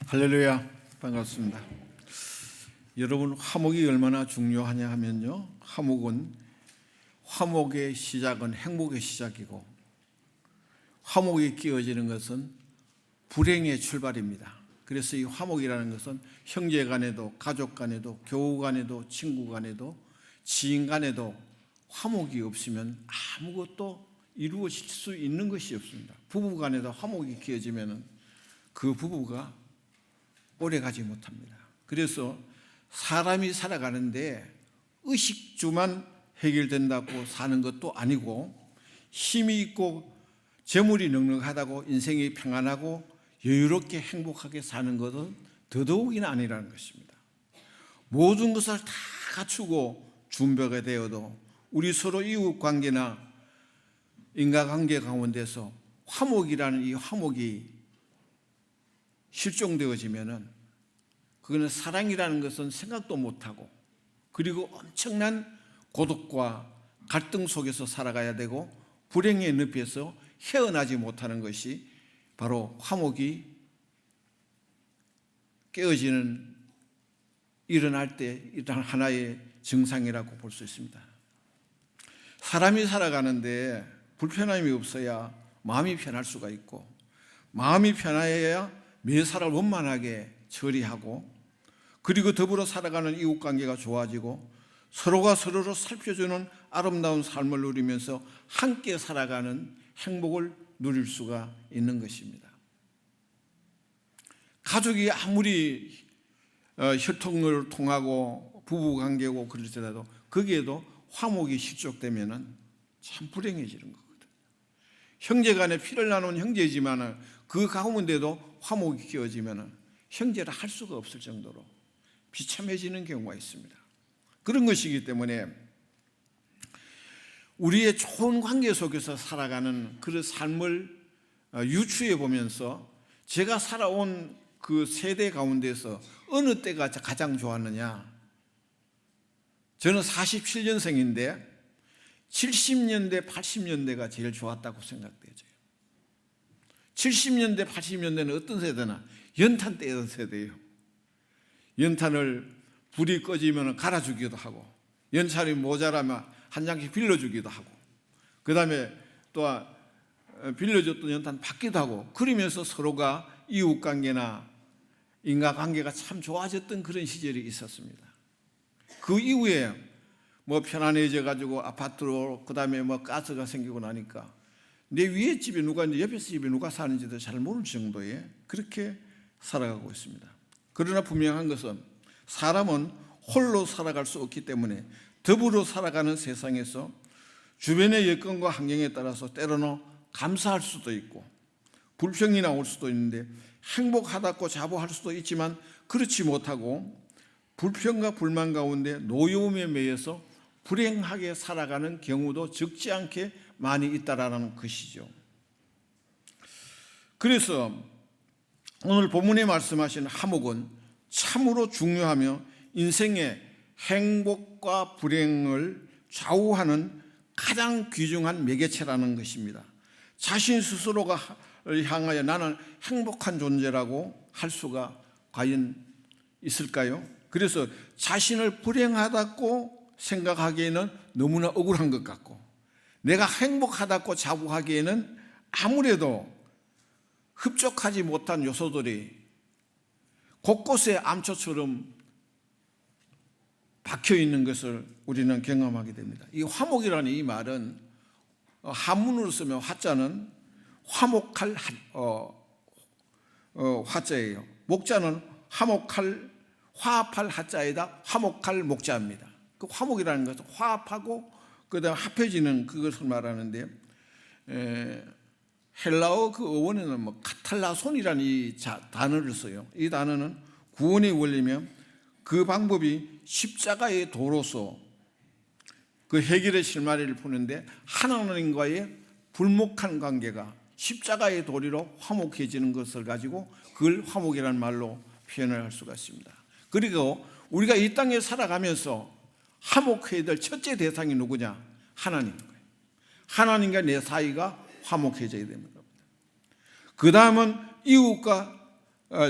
할렐루야, 반갑습니다. 여러분, 화목이 얼마나 중요하냐 하면요, 화목의 시작은 행복의 시작이고, 화목이 끼어지는 것은 불행의 출발입니다. 그래서 이 화목이라는 것은 형제 간에도, 가족 간에도, 교우 간에도, 친구 간에도, 지인 간에도 화목이 없으면 아무것도 이루어질 수 있는 것이 없습니다. 부부 간에도 화목이 끼어지면 그 부부가 오래가지 못합니다. 그래서 사람이 살아가는데 의식주만 해결된다고 사는 것도 아니고, 힘이 있고 재물이 넉넉하다고 인생이 평안하고 여유롭게 행복하게 사는 것은 더더욱이나 아니라는 것입니다. 모든 것을 다 갖추고 준비가 되어도 우리 서로 이웃관계나 인간관계 가운데서 화목이라는 이 화목이 실종되어지면은 그거는 사랑이라는 것은 생각도 못하고, 그리고 엄청난 고독과 갈등 속에서 살아가야 되고, 불행의 늪에서 헤어나지 못하는 것이 바로 화목이 깨어지는, 일어날 때 일단 하나의 증상이라고 볼 수 있습니다. 사람이 살아가는데 불편함이 없어야 마음이 편할 수가 있고, 마음이 편해야 매사를 원만하게 처리하고, 그리고 더불어 살아가는 이웃관계가 좋아지고 서로가 서로를 살펴주는 아름다운 삶을 누리면서 함께 살아가는 행복을 누릴 수가 있는 것입니다. 가족이 아무리 혈통을 통하고 부부관계고 그럴지라도 거기에도 화목이 실족되면 참 불행해지는 거거든요. 형제간에 피를 나눈 형제지만 그 가운데도 화목이 끼어지면 형제라 할 수가 없을 정도로 비참해지는 경우가 있습니다. 그런 것이기 때문에 우리의 좋은 관계 속에서 살아가는 그런 삶을 유추해 보면서 제가 살아온 그 세대 가운데서 어느 때가 가장 좋았느냐, 저는 47년생인데 70년대, 80년대가 제일 좋았다고 생각되죠. 70년대, 80년대는 어떤 세대나 연탄 떼던 세대예요. 연탄을 불이 꺼지면 갈아주기도 하고, 연탄이 모자라면 한 장씩 빌려주기도 하고, 그 다음에 또 빌려줬던 연탄 받기도 하고, 그러면서 서로가 이웃관계나 인간관계가 참 좋아졌던 그런 시절이 있었습니다. 그 이후에 뭐 편안해져 가지고 아파트로, 그 다음에 뭐 가스가 생기고 나니까 내 위에 집에 누가 있는지 옆에 집에 누가 사는지도 잘 모를 정도에 그렇게 살아가고 있습니다. 그러나 분명한 것은 사람은 홀로 살아갈 수 없기 때문에 더불어 살아가는 세상에서 주변의 여건과 환경에 따라서 때로는 감사할 수도 있고 불평이 나올 수도 있는데, 행복하다고 자부할 수도 있지만 그렇지 못하고 불평과 불만 가운데 노여움에 매여서 불행하게 살아가는 경우도 적지 않게 많이 있다라는 것이죠. 그래서 오늘 본문에 말씀하신 화목은 참으로 중요하며 인생의 행복과 불행을 좌우하는 가장 귀중한 매개체라는 것입니다. 자신 스스로가 향하여 나는 행복한 존재라고 할 수가 과연 있을까요? 그래서 자신을 불행하다고 생각하기에는 너무나 억울한 것 같고, 내가 행복하다고 자부하기에는 아무래도 흡족하지 못한 요소들이 곳곳에 암초처럼 박혀 있는 것을 우리는 경험하게 됩니다. 이 화목이라는 이 말은 한문으로 쓰면 화자는 화목할 화자예요. 목자는 화합할 화자에다 화목할 목자입니다. 그 화목이라는 것은 화합하고 그다음 합해지는 그것을 말하는데, 헬라어 그 어원에는 뭐 카탈라손이라는 이 단어를 써요. 이 단어는 구원의 원리면 그 방법이 십자가의 도로서 그 해결의 실마리를 푸는데, 하나님과의 불목한 관계가 십자가의 도리로 화목해지는 것을 가지고 그걸 화목이라는 말로 표현을 할 수가 있습니다. 그리고 우리가 이 땅에 살아가면서 화목해야 될 첫째 대상이 누구냐? 하나님인 거예요. 하나님과 내 사이가 화목해져야 되는 겁니다. 그 다음은 이웃과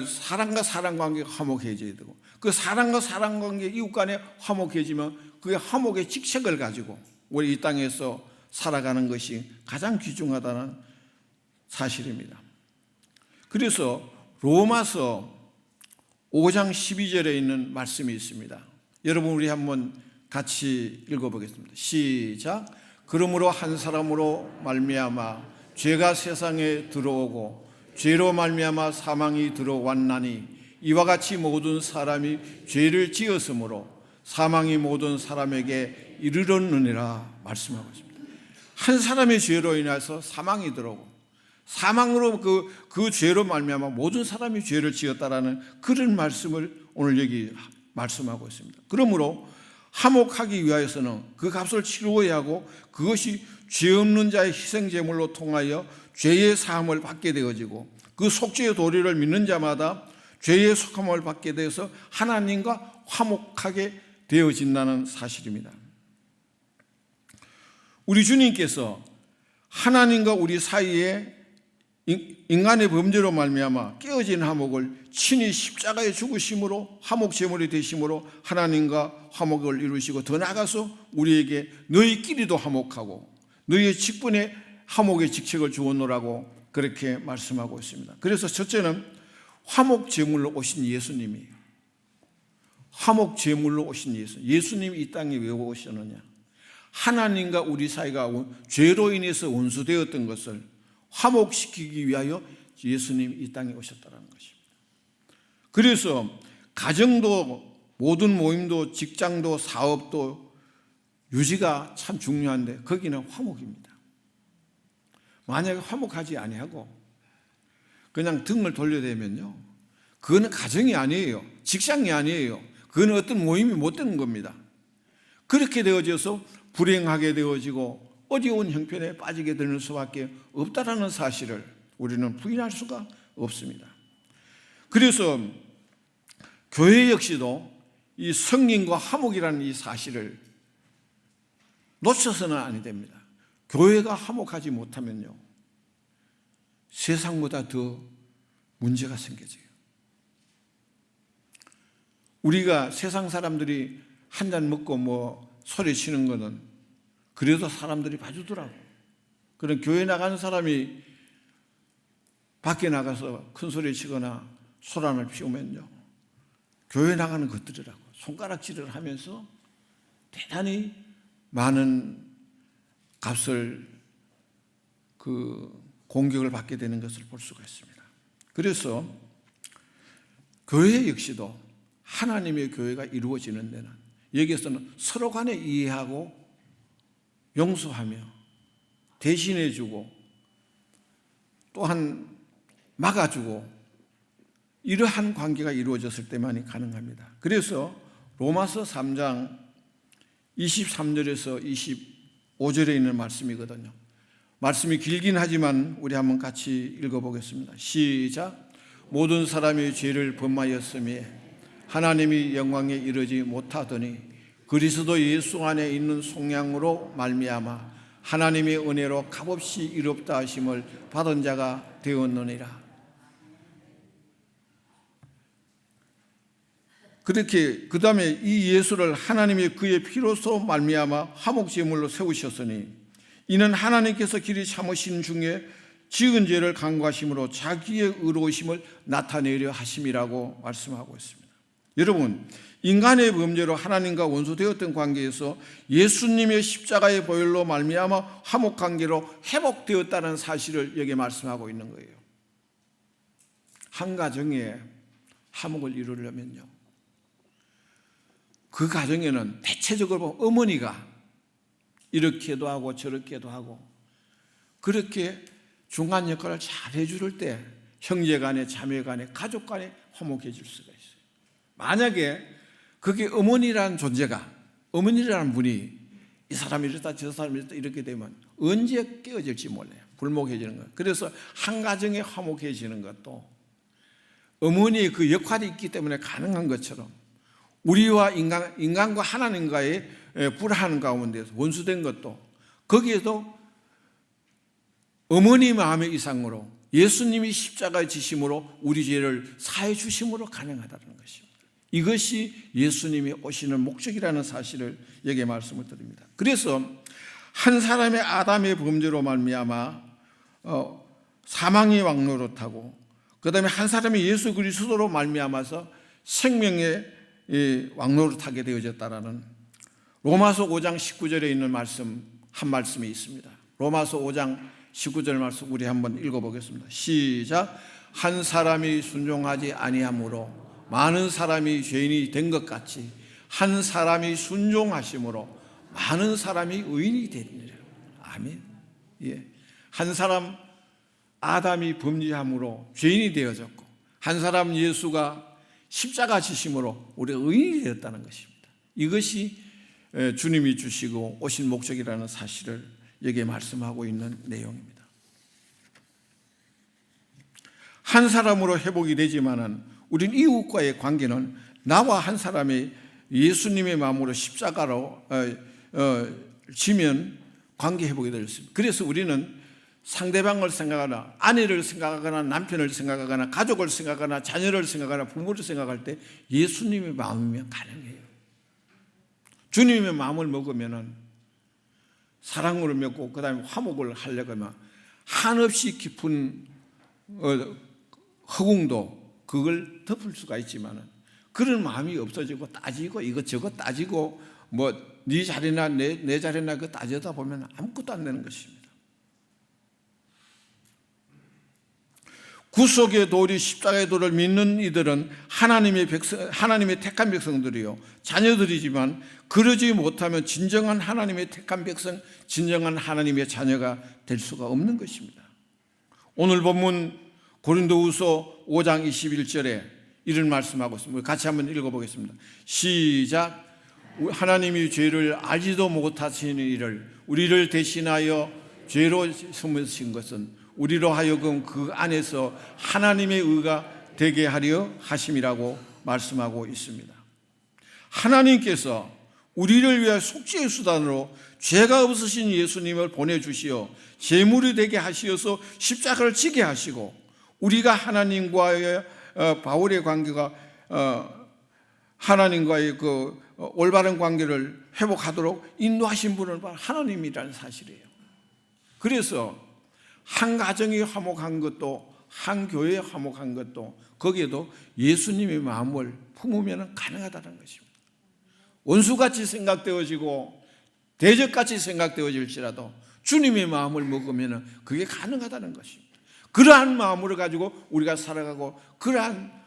사람과 사람 관계가 화목해져야 되고, 그 사람과 사람 관계, 이웃 간에 화목해지면 그게 화목의 직책을 가지고 우리 이 땅에서 살아가는 것이 가장 귀중하다는 사실입니다. 그래서 로마서 5장 12절에 있는 말씀이 있습니다. 여러분, 우리 한번 같이 읽어보겠습니다. 시작. 그러므로 한 사람으로 말미암아 죄가 세상에 들어오고 죄로 말미암아 사망이 들어왔나니 이와 같이 모든 사람이 죄를 지었으므로 사망이 모든 사람에게 이르렀느니라 말씀하고 있습니다. 한 사람의 죄로 인해서 사망이 들어오고 사망으로 그 죄로 말미암아 모든 사람이 죄를 지었다라는 그런 말씀을 오늘 여기 말씀하고 있습니다. 그러므로 화목하기 위하여서는 그 값을 치루어야 하고, 그것이 죄 없는 자의 희생 제물로 통하여 죄의 사함을 받게 되어지고, 그 속죄의 도리를 믿는 자마다 죄의 속함을 받게 되어서 하나님과 화목하게 되어진다는 사실입니다. 우리 주님께서 하나님과 우리 사이에 인간의 범죄로 말미암아 깨어진 화목을 친히 십자가에 죽으심으로 화목 제물이 되심으로 하나님과 화목을 이루시고, 더 나아가서 우리에게 너희끼리도 화목하고 너희의 직분에 화목의 직책을 주었노라고 그렇게 말씀하고 있습니다. 그래서 첫째는 화목 제물로 오신 예수님이에요. 화목 제물로 오신 예수님이 이 땅에 왜 오셨느냐? 하나님과 우리 사이가 죄로 인해서 원수되었던 것을 화목시키기 위하여 예수님이 이 땅에 오셨다는 것입니다. 그래서 가정도, 모든 모임도, 직장도, 사업도 유지가 참 중요한데 거기는 화목입니다. 만약에 화목하지 아니하고 그냥 등을 돌려대면요, 그거는 가정이 아니에요. 직장이 아니에요. 그거는 어떤 모임이 못 되는 겁니다. 그렇게 되어져서 불행하게 되어지고 어려운 형편에 빠지게 되는 수밖에 없다라는 사실을 우리는 부인할 수가 없습니다. 그래서 교회 역시도 이 성령과 화목이라는 이 사실을 놓쳐서는 아니 됩니다. 교회가 화목하지 못하면요, 세상보다 더 문제가 생겨져요. 우리가 세상 사람들이 한 잔 먹고 소리치는 거는 그래도 사람들이 봐주더라고. 그런 교회 나가는 사람이 밖에 나가서 큰 소리 치거나 소란을 피우면요, 교회 나가는 것들이라고 손가락질을 하면서 대단히 많은 값을 공격을 받게 되는 것을 볼 수가 있습니다. 그래서 교회 역시도 하나님의 교회가 이루어지는 데는 여기에서는 서로 간에 이해하고 용서하며 대신해주고 또한 막아주고 이러한 관계가 이루어졌을 때만이 가능합니다. 그래서 로마서 3장 23절에서 25절에 있는 말씀이거든요. 말씀이 길긴 하지만 우리 한번 같이 읽어보겠습니다. 시작. 모든 사람이 죄를 범하였음에 하나님이 영광에 이르지 못하더니 그리스도 예수 안에 있는 속량으로 말미암아 하나님의 은혜로 값없이 이롭다 하심을 받은 자가 되었느니라. 그렇게 그 다음에 이 예수를 하나님이 그의 피로서 말미암아 화목 제물로 세우셨으니 이는 하나님께서 길이 참으신 중에 지은 죄를 간구하심으로 자기의 의로우심을 나타내려 하심이라고 말씀하고 있습니다. 여러분, 인간의 범죄로 하나님과 원수되었던 관계에서 예수님의 십자가의 보혈로 말미암아 화목 관계로 회복되었다는 사실을 여기에 말씀하고 있는 거예요. 한 가정에 화목을 이루려면요, 그 가정에는 대체적으로 어머니가 이렇게도 하고 저렇게도 하고 그렇게 중간 역할을 잘 해줄 때 형제 간에 자매 간에 가족 간에 화목해질 수가 있어요. 만약에 그게 어머니라는 존재가, 어머니라는 분이 이 사람이 이렇다 저 사람이 이렇다 이렇게 되면 언제 깨어질지 몰라요. 불목해지는 것. 그래서 한 가정에 화목해지는 것도 어머니의 그 역할이 있기 때문에 가능한 것처럼 우리와 인간과 하나님과의 불화하는 가운데서 원수된 것도 거기에도 어머니 마음의 이상으로 예수님이 십자가에 지심으로 우리 죄를 사해 주심으로 가능하다는 것입니다. 이것이 예수님이 오시는 목적이라는 사실을 여기에 말씀을 드립니다. 그래서 한 사람의 아담의 범죄로 말미암아 사망의 왕노릇하고, 그 다음에 한 사람이 예수 그리스도로 말미암아서 생명의 왕노릇하게 되어졌다라는 로마서 5장 19절에 있는 한 말씀이 있습니다. 로마서 5장 19절 말씀 우리 한번 읽어보겠습니다. 시작. 한 사람이 순종하지 아니함으로 많은 사람이 죄인이 된 것 같이 한 사람이 순종하심으로 많은 사람이 의인이 되리라. 아멘. 예. 한 사람 아담이 범죄함으로 죄인이 되어졌고, 한 사람 예수가 십자가 지심으로 우리가 의인이 되었다는 것입니다. 이것이 주님이 주시고 오신 목적이라는 사실을 여기에 말씀하고 있는 내용입니다. 한 사람으로 회복이 되지만은 우린 이웃과의 관계는 나와 한 사람이 예수님의 마음으로 십자가로 지면 관계 회복이 되었습니다. 그래서 우리는 상대방을 생각하거나 아내를 생각하거나 남편을 생각하거나 가족을 생각하거나 자녀를 생각하거나 부모를 생각할 때 예수님의 마음이면 가능해요. 주님의 마음을 먹으면 사랑으로 먹고 그 다음에 화목을 하려고 하면 한없이 깊은 허공도 그걸 덮을 수가 있지만 그런 마음이 없어지고 따지고 이것저것 따지고 뭐 네 자리나 내 자리나 그 따지다 보면 아무것도 안 되는 것입니다. 구속의 도리 십자가의 도를 믿는 이들은 하나님의 택한 백성들이요 자녀들이지만 그러지 못하면 진정한 하나님의 택한 백성, 진정한 하나님의 자녀가 될 수가 없는 것입니다. 오늘 본문 고린도후서 5장 21절에 이런 말씀하고 있습니다. 같이 한번 읽어보겠습니다. 시작. 하나님이 죄를 알지도 못하시는 이를 우리를 대신하여 죄로 삼으신 것은 우리로 하여금 그 안에서 하나님의 의가 되게 하려 하심이라고 말씀하고 있습니다. 하나님께서 우리를 위해 속죄의 수단으로 죄가 없으신 예수님을 보내주시어 제물이 되게 하시어서 십자가를 지게 하시고 우리가 하나님과의 바울의 관계가 하나님과의 그 올바른 관계를 회복하도록 인도하신 분은 바로 하나님이라는 사실이에요. 그래서 한 가정이 화목한 것도 한 교회에 화목한 것도 거기에도 예수님의 마음을 품으면 가능하다는 것입니다. 원수같이 생각되어지고 대적같이 생각되어질지라도 주님의 마음을 먹으면 그게 가능하다는 것입니다. 그러한 마음을 가지고 우리가 살아가고 그러한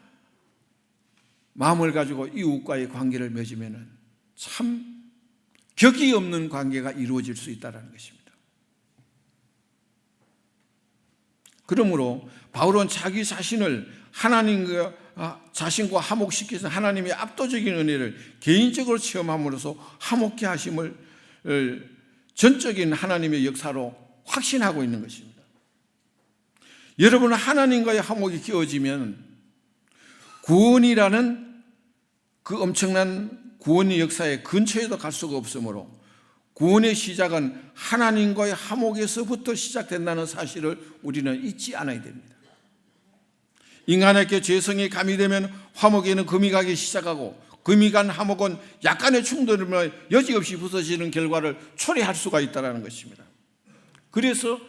마음을 가지고 이웃과의 관계를 맺으면 참 격이 없는 관계가 이루어질 수 있다는 것입니다. 그러므로 바울은 자기 자신을 하나님과 자신과 화목시키신 하나님의 압도적인 은혜를 개인적으로 체험함으로써 화목케 하심을 전적인 하나님의 역사로 확신하고 있는 것입니다. 여러분, 하나님과의 화목이 끼어지면 구원이라는 그 엄청난 구원의 역사의 근처에도 갈 수가 없으므로 구원의 시작은 하나님과의 화목에서부터 시작된다는 사실을 우리는 잊지 않아야 됩니다. 인간에게 죄성이 가미되면 화목에는 금이 가기 시작하고 금이 간 화목은 약간의 충돌이면 여지없이 부서지는 결과를 초래할 수가 있다는 것입니다. 그래서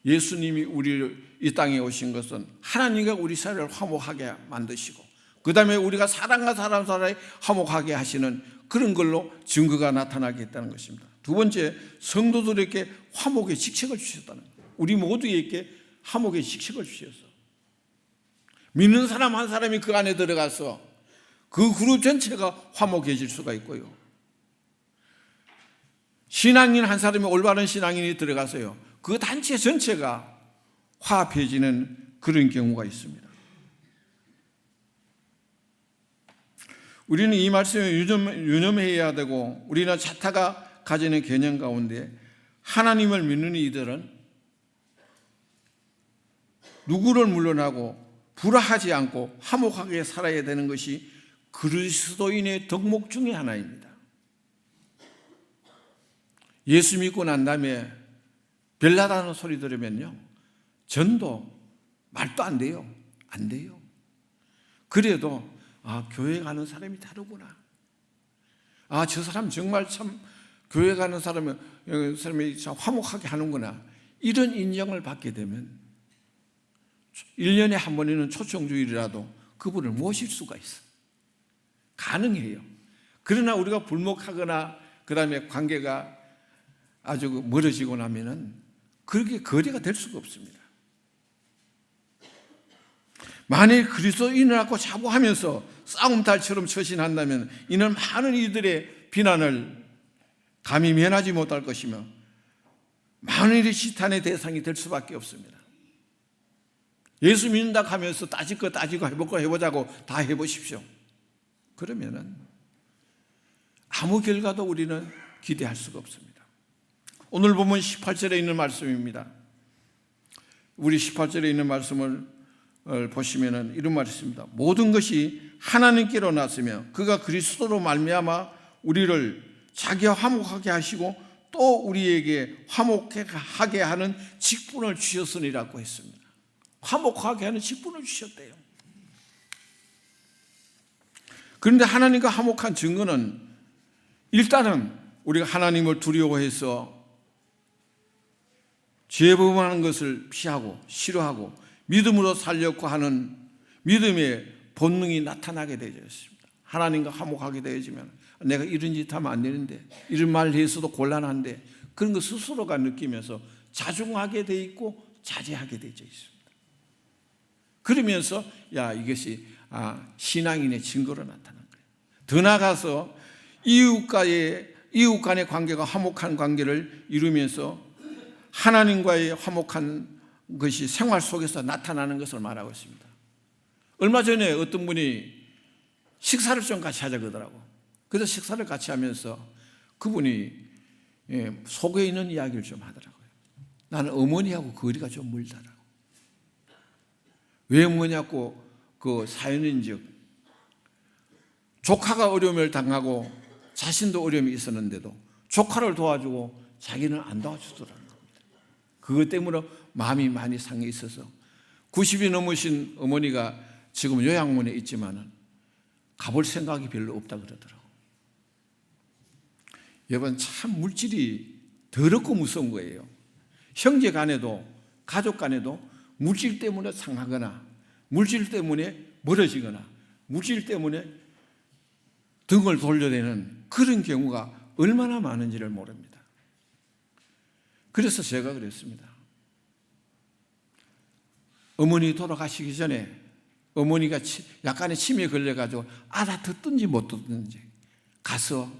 예수님이 우리를 이 땅에 오신 것은 하나님과 우리 사이를 화목하게 만드시고 그 다음에 우리가 사람과 사람 사이에 화목하게 하시는 그런 걸로 증거가 나타나겠다는 것입니다. 두 번째, 성도들에게 화목의 직책을 주셨다는 거예요. 우리 모두에게 화목의 직책을 주셨어. 믿는 사람 한 사람이 그 안에 들어가서 그 그룹 전체가 화목해질 수가 있고요. 신앙인 한 사람이 올바른 신앙인이 들어가서요, 그 단체 전체가 화합해지는 그런 경우가 있습니다. 우리는 이 말씀에 유념해야 되고 우리는 자타가 가지는 개념 가운데 하나님을 믿는 이들은 누구를 물러나고 불화하지 않고 화목하게 살아야 되는 것이 그리스도인의 덕목 중에 하나입니다. 예수 믿고 난 다음에 별나다는 소리 들으면요, 전도 말도 안 돼요. 안 돼요. 그래도 교회 가는 사람이 다르구나. 저 사람 정말 참 교회 가는 사람이 참 화목하게 하는구나. 이런 인정을 받게 되면 1년에 한 번이는 초청주일이라도 그분을 모실 수가 있어. 가능해요. 그러나 우리가 불목하거나 그 다음에 관계가 아주 멀어지고 나면은 그렇게 거래가 될 수가 없습니다. 만일 그리스도인이라고 자부하면서 싸움달처럼 처신한다면 이는 많은 이들의 비난을 감히 면하지 못할 것이며 많은 일이 시탄의 대상이 될 수밖에 없습니다. 예수 믿는다 하면서 따질 거 따지고 해볼 거 해보자고 다 해보십시오. 그러면은 아무 결과도 우리는 기대할 수가 없습니다. 오늘 보면 18절에 있는 말씀입니다. 우리 18절에 있는 말씀을 보시면은 이런 말이 있습니다. 모든 것이 하나님께로 났으며 그가 그리스도로 말미암아 우리를 자기와 화목하게 하시고 또 우리에게 화목하게 하는 직분을 주셨으니라고 했습니다. 화목하게 하는 직분을 주셨대요. 그런데 하나님과 화목한 증거는 일단은 우리가 하나님을 두려워해서 죄 범하는 것을 피하고 싫어하고 믿음으로 살려고 하는 믿음의 본능이 나타나게 되었습니다. 하나님과 화목하게 되어지면 내가 이런 짓 하면 안 되는데, 이런 말을 해서도 곤란한데, 그런 거 스스로가 느끼면서 자중하게 돼 있고 자제하게 되어 있습니다. 그러면서 이것이 신앙인의 증거로 나타난 거예요. 더 나아가서 이웃 간의 관계가 화목한 관계를 이루면서 하나님과의 화목한 것이 생활 속에서 나타나는 것을 말하고 있습니다. 얼마 전에 어떤 분이 식사를 좀 같이 하자 그러더라고. 그래서 식사를 같이 하면서 그분이 속에 있는 이야기를 좀 하더라고요. 나는 어머니하고 거리가 좀 멀더라고. 왜 뭐냐고 그 사연인즉 조카가 어려움을 당하고 자신도 어려움이 있었는데도 조카를 도와주고 자기는 안 도와주더라는 겁니다. 그것 때문에 마음이 많이 상해 있어서 90이 넘으신 어머니가 지금 요양원에 있지만은 가볼 생각이 별로 없다 그러더라고요. 여러분, 참 물질이 더럽고 무서운 거예요. 형제 간에도 가족 간에도 물질 때문에 상하거나 물질 때문에 멀어지거나 물질 때문에 등을 돌려대는 그런 경우가 얼마나 많은지를 모릅니다. 그래서 제가 그랬습니다. 어머니 돌아가시기 전에 어머니가 약간의 침에 걸려가지고 다 듣든지 못 듣든지 가서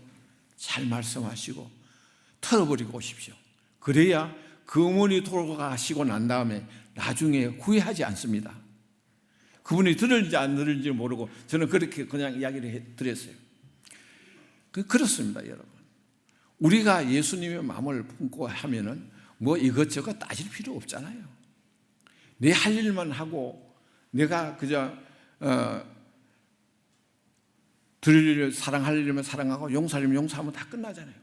잘 말씀하시고 털어버리고 오십시오. 그래야 그 어머니 돌아가시고 난 다음에 나중에 후회하지 않습니다. 그분이 들을지 안 들을지 모르고 저는 그렇게 그냥 이야기를 드렸어요. 그렇습니다, 여러분. 우리가 예수님의 마음을 품고 하면은 뭐 이것저것 따질 필요 없잖아요. 내 할 일만 하고 내가 그저 들을 일을 사랑할 일이면 사랑하고 용서할 일이면 용서하면 다 끝나잖아요.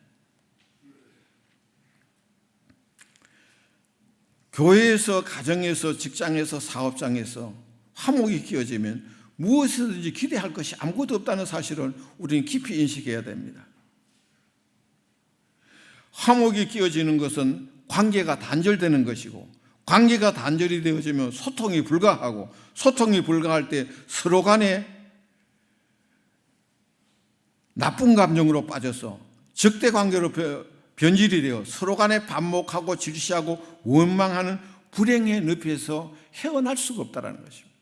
교회에서, 가정에서, 직장에서, 사업장에서 화목이 끼어지면 무엇이든지 기대할 것이 아무것도 없다는 사실을 우리는 깊이 인식해야 됩니다. 화목이 끼어지는 것은 관계가 단절되는 것이고, 관계가 단절이 되어지면 소통이 불가하고, 소통이 불가할 때 서로 간에 나쁜 감정으로 빠져서 적대 관계로 변질이 되어 서로 간에 반목하고 질시하고 원망하는 불행의 늪에서 헤어날 수가 없다는 것입니다.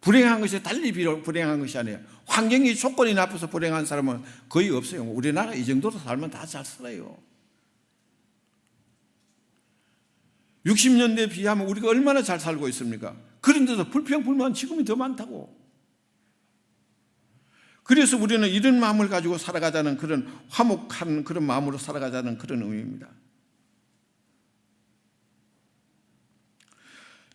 불행한 것이 달리 불행한 것이 아니에요. 환경이 조건이 나빠서 불행한 사람은 거의 없어요. 우리나라 이 정도로 살면 다 잘 살아요. 60년대에 비하면 우리가 얼마나 잘 살고 있습니까? 그런데도 불평불만 지금이 더 많다고. 그래서 우리는 이런 마음을 가지고 살아가자는 그런 화목한 그런 마음으로 살아가자는 그런 의미입니다.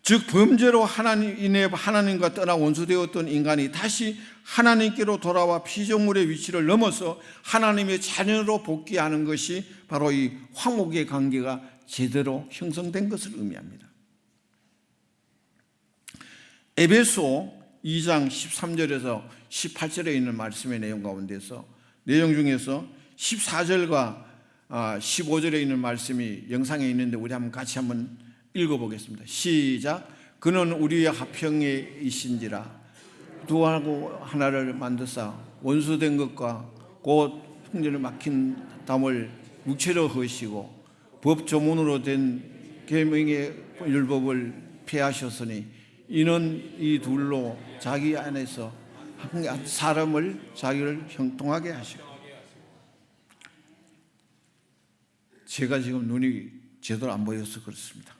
즉 범죄로 하나님과 떠나 원수되었던 인간이 다시 하나님께로 돌아와 피조물의 위치를 넘어서 하나님의 자녀로 복귀하는 것이 바로 이 화목의 관계가 제대로 형성된 것을 의미합니다. 에베소 2장 13절에서 18절에 있는 말씀의 내용 가운데서 내용 중에서 14절과 15절에 있는 말씀이 영상에 있는데 우리 같이 한번 읽어보겠습니다. 시작. 그는 우리의 화평이신지라 두하고 하나를 만드사 원수된 것과 곧 형제를 막힌 담을 육체로 허시고 법 조문으로 된 계명의 율법을 폐하셨으니 이는 이 둘로 자기 안에서 한 사람을 자기를 형통하게 하시고. 제가 지금 눈이 제대로 안 보여서 그렇습니다.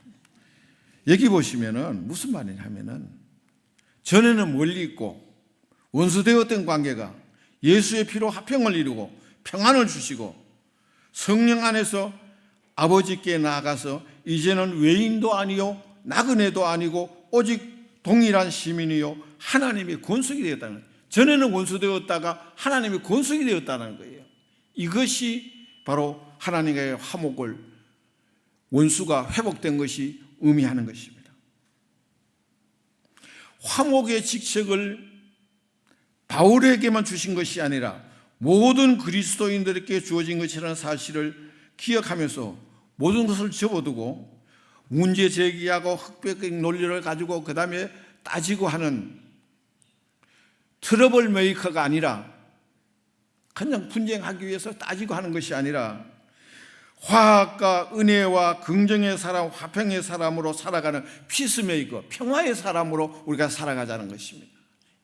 여기 보시면은 무슨 말이냐면은 전에는 멀리 있고 원수되었던 관계가 예수의 피로 화평을 이루고 평안을 주시고 성령 안에서 아버지께 나아가서 이제는 외인도 아니요 나그네도 아니고 오직 동일한 시민이요 하나님의 권속이 되었다는 거예요. 전에는 원수되었다가 하나님의 권속이 되었다는 거예요. 이것이 바로 하나님과의 화목을, 원수가 회복된 것이 의미하는 것입니다. 화목의 직책을 바울에게만 주신 것이 아니라 모든 그리스도인들에게 주어진 것이라는 사실을 기억하면서 모든 것을 접어두고 문제 제기하고 흑백적 논리를 가지고 그 다음에 따지고 하는 트러블 메이커가 아니라 그냥 분쟁하기 위해서 따지고 하는 것이 아니라 화학과 은혜와 긍정의 사람, 화평의 사람으로 살아가는 피스메이커, 평화의 사람으로 우리가 살아가자는 것입니다.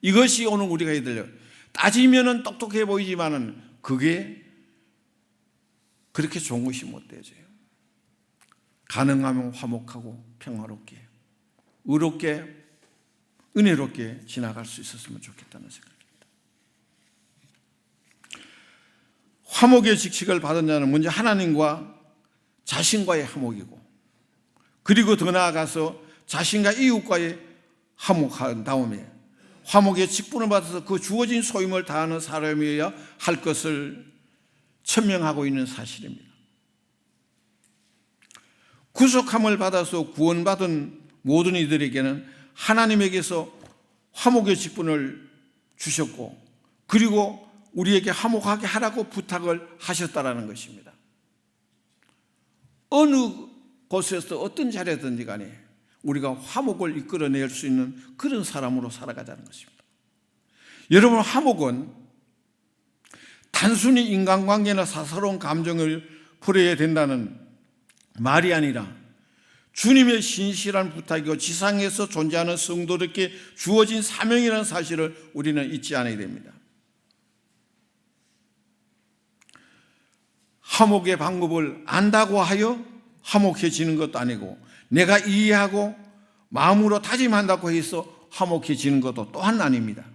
이것이 오늘 우리가 해야 돼요. 따지면은 똑똑해 보이지만은 그게 그렇게 좋은 것이 못 되죠. 가능하면 화목하고 평화롭게, 의롭게, 은혜롭게 지나갈 수 있었으면 좋겠다는 생각입니다. 화목의 직책을 받은 자는 먼저 하나님과 자신과의 화목이고, 그리고 더 나아가서 자신과 이웃과의 화목한 다음에 화목의 직분을 받아서 그 주어진 소임을 다하는 사람이어야 할 것을 천명하고 있는 사실입니다. 구속함을 받아서 구원받은 모든 이들에게는 하나님에게서 화목의 직분을 주셨고, 그리고 우리에게 화목하게 하라고 부탁을 하셨다라는 것입니다. 어느 곳에서 어떤 자리든지 간에 우리가 화목을 이끌어낼 수 있는 그런 사람으로 살아가자는 것입니다. 여러분, 화목은 단순히 인간관계나 사사로운 감정을 풀어야 된다는 말이 아니라 주님의 신실한 부탁이고 지상에서 존재하는 성도들께 주어진 사명이라는 사실을 우리는 잊지 않아야 됩니다. 화목의 방법을 안다고 하여 화목해지는 것도 아니고, 내가 이해하고 마음으로 다짐한다고 해서 화목해지는 것도 또한 아닙니다.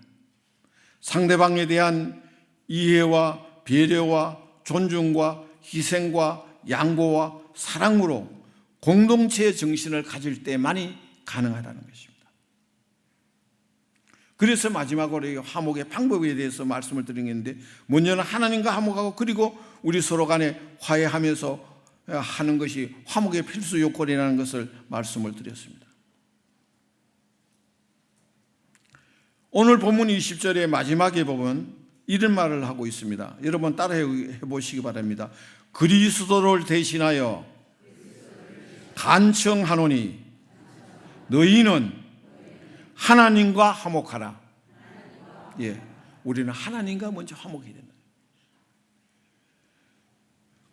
상대방에 대한 이해와 배려와 존중과 희생과 양보와 사랑으로 공동체의 정신을 가질 때만이 가능하다는 것입니다. 그래서 마지막으로 이 화목의 방법에 대해서 말씀을 드리는데, 먼저는 하나님과 화목하고 그리고 우리 서로 간에 화해하면서 하는 것이 화목의 필수 요건이라는 것을 말씀을 드렸습니다. 오늘 본문 20절의 마지막에 보면 이런 말을 하고 있습니다. 여러분 따라해 보시기 바랍니다. 그리스도를 대신하여 간청하노니 너희는 하나님과 화목하라. 예, 우리는 하나님과 먼저 화목해야 된다.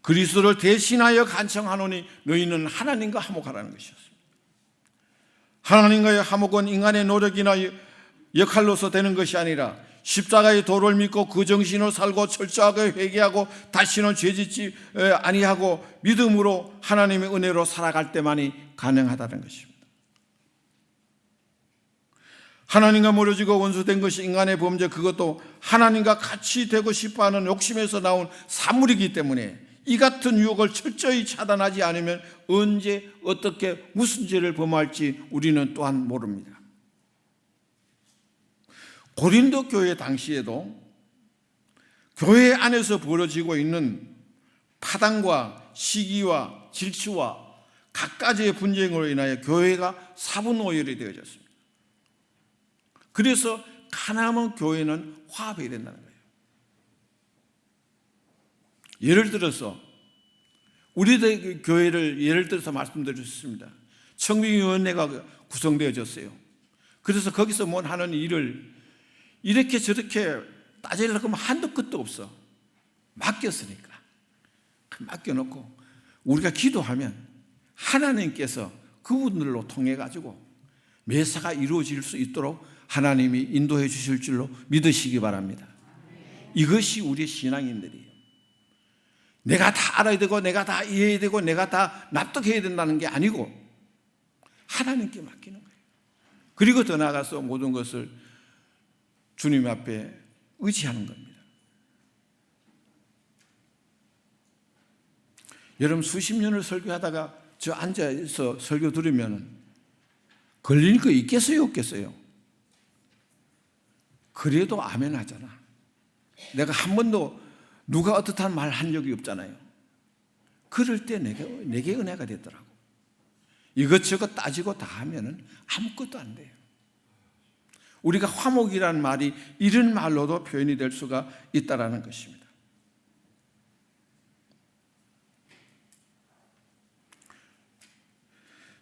그리스도를 대신하여 간청하노니 너희는 하나님과 화목하라는 것이었습니다. 하나님과의 화목은 인간의 노력이나 역할로서 되는 것이 아니라 십자가의 도를 믿고 그 정신을 살고 철저하게 회개하고 다시는 죄짓지 아니하고 믿음으로 하나님의 은혜로 살아갈 때만이 가능하다는 것입니다. 하나님과 멀어지고 원수된 것이 인간의 범죄, 그것도 하나님과 같이 되고 싶어하는 욕심에서 나온 산물이기 때문에 이 같은 유혹을 철저히 차단하지 않으면 언제 어떻게 무슨 죄를 범할지 우리는 또한 모릅니다. 고린도 교회 당시에도 교회 안에서 벌어지고 있는 파당과 시기와 질투와 갖가지의 분쟁으로 인하여 교회가 사분오열이 되어졌습니다. 그래서 가난한 교회는 화합해야 된다는 거예요. 예를 들어서 우리 교회를 예를 들어서 말씀드렸습니다. 청빙위원회가 구성되어졌어요. 그래서 거기서 뭐 하는 일을 이렇게 저렇게 따지려고 하면 한도 끝도 없어. 맡겼으니까. 맡겨놓고 우리가 기도하면 하나님께서 그분들로 통해 가지고 매사가 이루어질 수 있도록 하나님이 인도해 주실 줄로 믿으시기 바랍니다. 이것이 우리 신앙인들이에요. 내가 다 알아야 되고 내가 다 이해해야 되고 내가 다 납득해야 된다는 게 아니고 하나님께 맡기는 거예요. 그리고 더 나아가서 모든 것을 주님 앞에 의지하는 겁니다. 여러분 수십 년을 설교하다가 저 앉아서 설교 들으면 걸릴 거 있겠어요 없겠어요? 그래도 아멘 하잖아. 내가 한 번도 누가 어떻다는 말 한 적이 없잖아요. 그럴 때 내게 은혜가 되더라고. 이것저것 따지고 다 하면은 아무것도 안 돼요. 우리가 화목이라는 말이 이런 말로도 표현이 될 수가 있다라는 것입니다.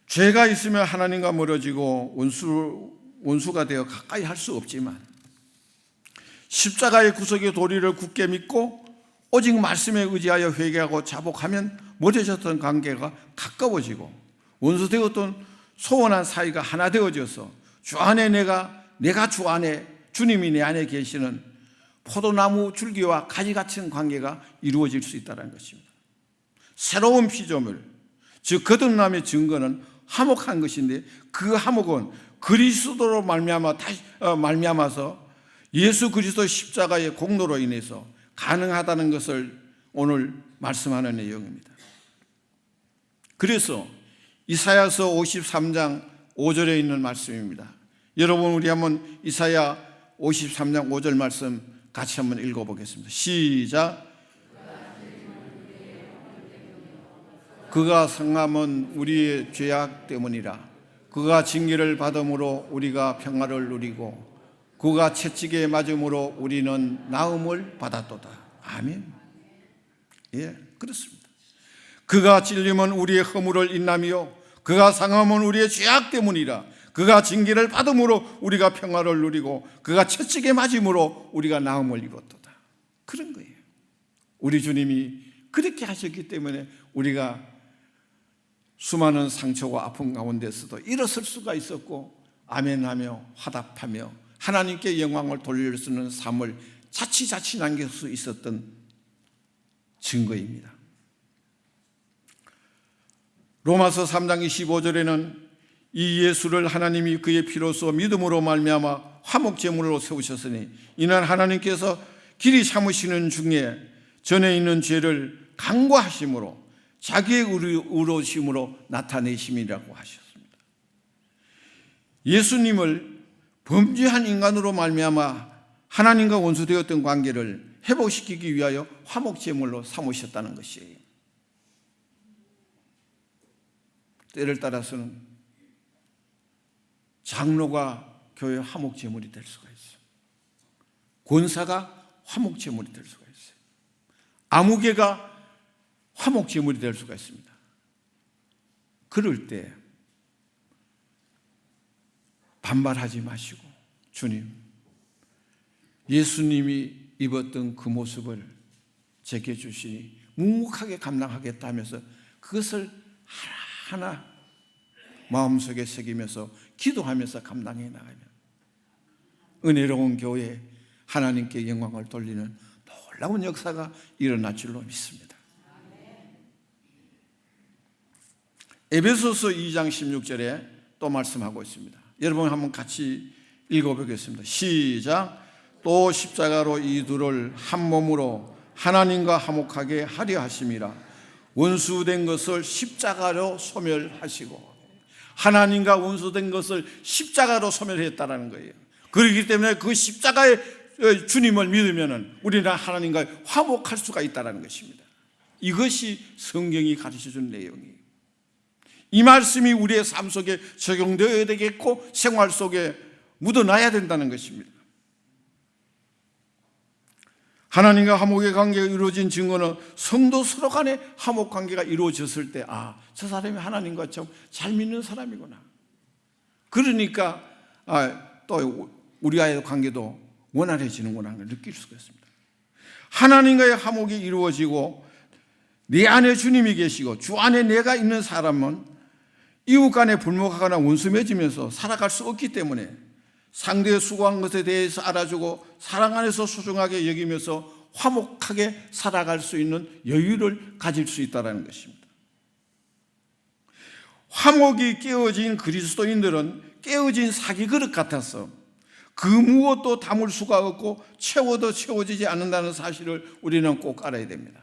죄가 있으면 하나님과 멀어지고 원수가 되어 가까이 할 수 없지만 십자가의 구속의 도리를 굳게 믿고 오직 말씀에 의지하여 회개하고 자복하면 멀어졌던 관계가 가까워지고 원수되었던 소원한 사이가 하나 되어져서 주 안에 내가 주 안에 주님이 내 안에 계시는 포도나무 줄기와 가지 같은 관계가 이루어질 수 있다는 것입니다. 새로운 피조물, 즉 거듭남의 증거는 화목한 것인데 그 화목은 그리스도로 말미암아서 예수 그리스도 십자가의 공로로 인해서 가능하다는 것을 오늘 말씀하는 내용입니다. 그래서 이사야서 53장 5절에 있는 말씀입니다. 여러분 우리 한번 이사야 53장 5절 말씀 같이 한번 읽어보겠습니다. 시작. 그가 상함은 우리의 죄악 때문이라. 그가 징계를 받음으로 우리가 평화를 누리고 그가 채찍에 맞음으로 우리는 나음을 받았도다. 아멘. 예, 그렇습니다. 그가 찔림은 우리의 허물을 인남이요 그가 상함은 우리의 죄악 때문이라. 그가 징계를 받음으로 우리가 평화를 누리고 그가 채찍에 맞음으로 우리가 나음을 입었도다. 그런 거예요. 우리 주님이 그렇게 하셨기 때문에 우리가 수많은 상처와 아픔 가운데서도 일어설 수가 있었고 아멘하며 화답하며 하나님께 영광을 돌릴 수 있는 삶을 자칫 남길 수 있었던 증거입니다. 로마서 3장 25절에는 이 예수를 하나님이 그의 피로써 믿음으로 말미암아 화목제물로 세우셨으니 이는 하나님께서 길이 참으시는 중에 전에 있는 죄를 간과하심으로 자기의 의로우심으로 나타내심이라고 하셨습니다. 예수님을 범죄한 인간으로 말미암아 하나님과 원수되었던 관계를 회복시키기 위하여 화목제물로 삼으셨다는 것이에요. 때를 따라서는 장로가 교회 화목제물이 될 수가 있어요. 권사가 화목제물이 될 수가 있어요. 아무개가 화목제물이 될 수가 있습니다. 그럴 때 반발하지 마시고 주님, 예수님이 입었던 그 모습을 제게 주시니 묵묵하게 감당하겠다 하면서 그것을 하나하나 마음속에 새기면서 기도하면서 감당해 나가면 은혜로운 교회에 하나님께 영광을 돌리는 놀라운 역사가 일어날 줄로 믿습니다. 에베소서 2장 16절에 또 말씀하고 있습니다. 여러분 한번 같이 읽어보겠습니다. 시작. 또 십자가로 이 둘을 한 몸으로 하나님과 화목하게 하려 하심이라. 원수된 것을 십자가로 소멸하시고, 하나님과 원수된 것을 십자가로 소멸했다는 거예요. 그렇기 때문에 그 십자가의 주님을 믿으면 우리는 하나님과 화목할 수가 있다는 것입니다. 이것이 성경이 가르쳐준 내용이에요. 이 말씀이 우리의 삶 속에 적용되어야 되겠고 생활 속에 묻어놔야 된다는 것입니다. 하나님과 화목의 관계가 이루어진 증거는 성도 서로 간에 화목 관계가 이루어졌을 때, 저 사람이 하나님과 좀 잘 믿는 사람이구나. 그러니까 또 우리와의 관계도 원활해지는구나 하는 걸 느낄 수가 있습니다. 하나님과의 화목이 이루어지고 내 안에 주님이 계시고 주 안에 내가 있는 사람은 이웃 간에 불목하거나 원수 맺으면서 살아갈 수 없기 때문에 상대의 수고한 것에 대해서 알아주고 사랑 안에서 소중하게 여기면서 화목하게 살아갈 수 있는 여유를 가질 수 있다는 것입니다. 화목이 깨어진 그리스도인들은 깨어진 사기 그릇 같아서 그 무엇도 담을 수가 없고 채워도 채워지지 않는다는 사실을 우리는 꼭 알아야 됩니다.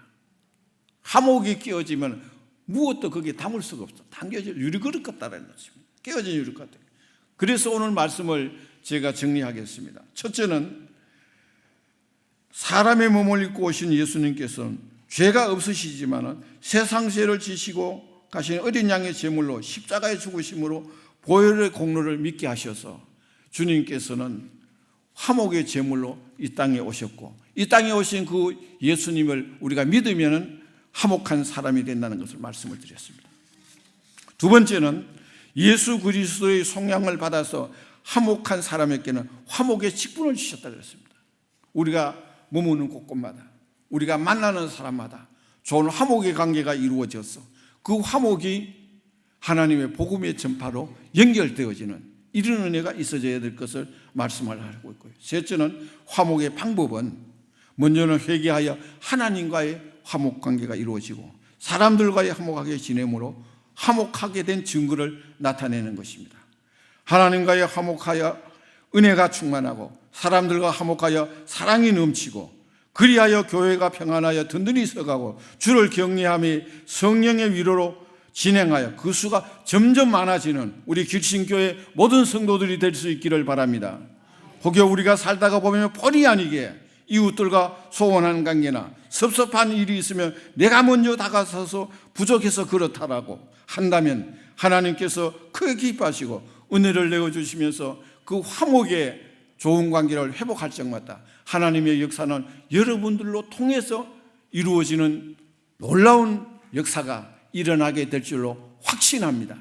화목이 깨어지면 무엇도 거기에 담을 수가 없어. 당겨질 유리그릇 같다는 것입니다. 깨어진 유리그릇 같아요. 그래서 오늘 말씀을 제가 정리하겠습니다. 첫째는 사람의 몸을 입고 오신 예수님께서는 죄가 없으시지만 세상 죄를 지시고 가신 어린 양의 제물로 십자가에 죽으심으로 보혈의 공로를 믿게 하셔서 주님께서는 화목의 제물로 이 땅에 오셨고 이 땅에 오신 그 예수님을 우리가 믿으면 화목한 사람이 된다는 것을 말씀을 드렸습니다. 두 번째는 예수 그리스도의 속량을 받아서 화목한 사람에게는 화목의 직분을 주셨다고 했습니다. 우리가 머무는 곳곳마다 우리가 만나는 사람마다 좋은 화목의 관계가 이루어져서 그 화목이 하나님의 복음의 전파로 연결되어지는 이런 은혜가 있어져야 될 것을 말씀을 하고 있고요. 셋째는 화목의 방법은 먼저는 회개하여 하나님과의 화목 관계가 이루어지고 사람들과의 화목하게 지내므로 화목하게 된 증거를 나타내는 것입니다. 하나님과의 화목하여 은혜가 충만하고 사람들과 화목하여 사랑이 넘치고 그리하여 교회가 평안하여 든든히 서가고 주를 경외하며 성령의 위로로 진행하여 그 수가 점점 많아지는 우리 길신교회 모든 성도들이 될 수 있기를 바랍니다. 혹여 우리가 살다가 보면 본의 아니게 이웃들과 소원한 관계나 섭섭한 일이 있으면 내가 먼저 다가서서 부족해서 그렇다라고 한다면 하나님께서 크게 기뻐하시고 은혜를 내어주시면서 그 화목의 좋은 관계를 회복할 적마다 하나님의 역사는 여러분들로 통해서 이루어지는 놀라운 역사가 일어나게 될 줄로 확신합니다.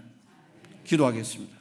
기도하겠습니다.